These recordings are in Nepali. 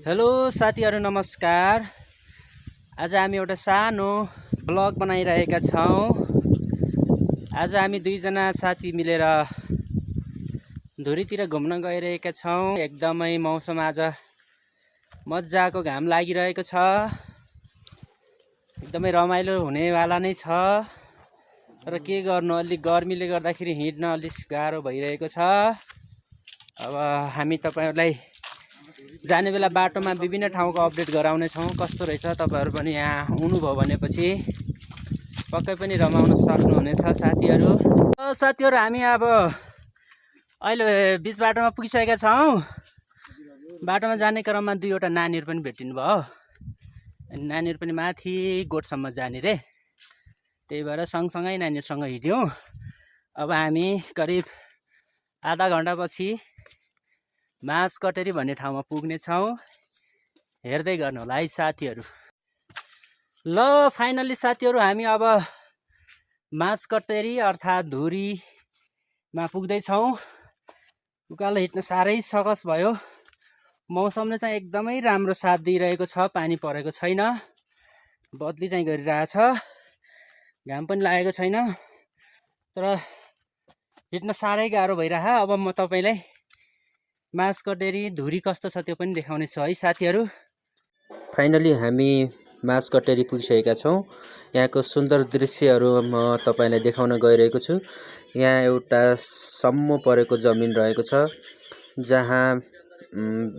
हेलो साथीहरु नमस्कार। आज हामी एउटा सानो ब्लग बनाइरहेका छौं। आज हामी दुईजना साथी मिलेर धुरीतिर घुम्न गइरहेका छौं। एकदमै मौसम आज मज्जाको घाम लागिरहेको छ। एकदमै रमाइलो हुनेवाला नै छ। तर के गर्नु, अलि गर्मीले गर्दाखेरि हिँड्न अलि गाह्रो भइरहेको छ। अब हामी तपाईहरुलाई जाने बेला बाटोमा विभिन्न ठाउँको अपडेट गराउने छौं। कस्तो रहेछ तपाईहरु पनि यहाँ आउनुभयो भनेपछि पक्कै पनि रमाउन सक्नुहुनेछ साथीहरु। साथीहरु हामी अब अहिले बीच बाटोमा पुगिसकेका छौं। बाटोमा जाने क्रममा दुईवटा नानीहरु पनि भेटिनु भयो। नानीहरु पनि माथि गोठसम्म जाने रे। त्यही भएर सँगसँगै नानीहरुसँग हिँड्यौं। अब हामी करिब आधा घण्टापछि माझकटेरी भन्ने ठाउँमा पुग्ने छौं। हेर्दै गर्नु होला है साथीहरु। ल फाइनली साथीहरु हामी अब माझकटेरी अर्थात् धुरीमा पुग्दै छौं। उकालो हिँड्न साह्रै सकस भयो। मौसमले चाहिँ एकदमै राम्रो साथ दिइरहेको छ। पानी परेको छैन। बदली चाहिँ गरिरहेछ। घाम पनि लागेको छैन। तर हिँड्न साह्रै गाह्रो भइरह। अब म तपाईलाई माझकटेरी धुरी कस्तो छ त्यो पनि देखाउने छु है साथीहरु। फाइनली हामी माझकटेरी पुगिसकेका छौं। यहाँको सुन्दर दृश्यहरु म तपाईलाई देखाउन गइरहेको छु। यहाँ एउटा सम्म परेको जमिन रहेको छ जहाँ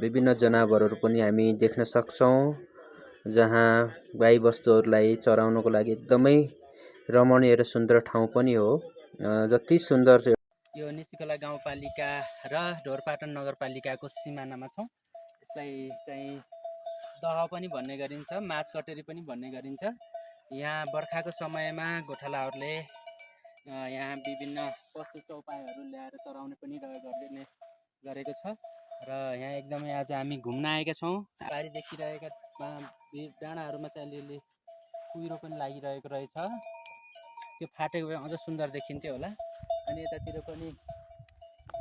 विभिन्न जनावरहरु पनि हामी देख्न सक्छौं। जहाँ गाई बस्तुहरुलाई चराउनको लागि एकदमै रमणीय र सुन्दर ठाउँ पनि हो। जति सुन्दर यो निस्तिखोला गाउँपालिका र ढोरपाटन नगरपालिकाको सिमानामा छौं। यसलाई चाहिँ दह पनि भन्ने गरिन्छ, माझकटेरी पनि भन्ने गरिन्छ। यहाँ बर्खाको समयमा गोठालाहरूले यहाँ विभिन्न पशु चौपाईहरू ल्याएर चराउने पनि गर्ने गरेको छ। र यहाँ एकदमै आज हामी घुम्न आएका छौं। पारी देखिरहेका डाँडाहरूमा चाहिँ अलिअलि कुहिरो पनि लागिरहेको रहेछ। त्यो फाटेको भए अझ सुन्दर देखिन्थ्यो होला। अनि यतातिर पनि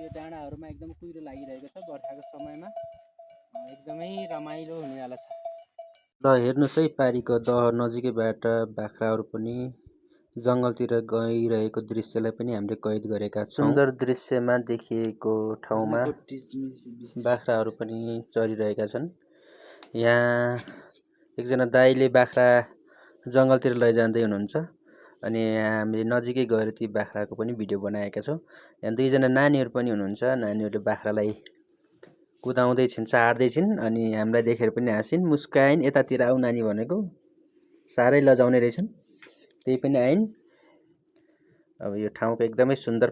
यो डाँडाहरूमा एकदम कुहिरो लागिरहेको छ बर्खाको समयमा। एकदमै रमाइलो हुनेवाला छ। ल हेर्नुस् है, पारीको दह नजिकैबाट बाख्राहरू पनि जंगलतिर गइरहेको दृश्यलाई पनि हामीले कैद गरेका छौं। सुन्दर दृश्यमा देखिएको ठाउँमा बाख्राहरू पनि चरिरहेका छन्। यहाँ एकजना दाइले बाख्रा जंगलतिर लैजाँदै हुनुहुन्छ। अनि हामीले नजिकै गएर ती बाख्राको पनि भिडियो बनाएका छौं। यहाँ दुईजना नानीहरु पनि हुनुहुन्छ। नानीहरुले बाख्रालाई कुदाउँदै छिन्, चाड्दै छिन्। अनि हामीलाई देखेर पनि हाँसिन्, मुस्काइन्। यतातिर आऊ नानी भनेको साह्रै लजाउने रहेछन्। त्यही पनि आइन्। अब यो ठाउँको एकदमै सुन्दर